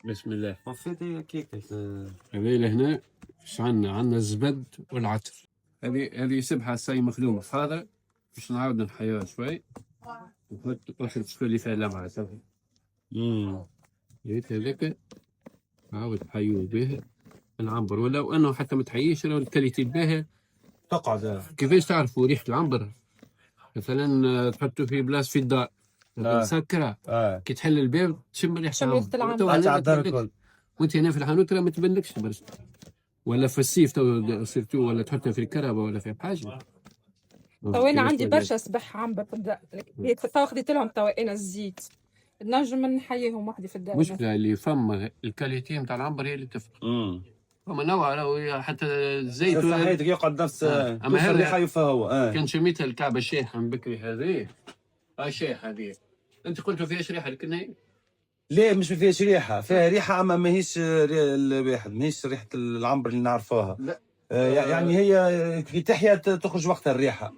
بسم الله. وفيتي كيكة. هذه لهنا ايش عندنا الزبد والعطر. هذه سبحة ساي مخدومة هذا باش نعاود نحيوها شوي ونحط واحد شوي اللي فيها لمعة تفهم. جيت هذاك نعاود نحيوه به العنبر، ولو انه حتى ما تحييش لو الكاليتي باهي تقعد. كيفاش تعرفوا ريحة العنبر؟ مثلا تحطه في بلاصة في الدار مسكرة كي تحل الباب تشم ريحة العنبر الدار الكل، وانت هنا في الحانوت راه ما تبانلكش برشا، ولا في الصيف تو سيرتو ولا تحطها في الكرهبة ولا في حاجة. تو انا عندي برشا سبح عنبر في الدار، تو خديت لهم تو انا الزيت نجم نحييهم وحدي في الدار. المشكلة اللي فما الكاليتي نتاع العنبر هي اللي تفرق. فما نوع راهو حتى الزيت صحيح يقعد نفس اما هذا الريحة يفها هو. كان شميتها الكعبة الشيحة من بكري هذه الشيحة هذه انت قلت فيهاش ريحة لكن هي ليه مش فيها ريحة؟ فيها ريحة اما ماهيش الواحد ماهيش ريحة العنبر اللي نعرفوها. لا يعني هي كي تحيا تخرج وقتها الريحة.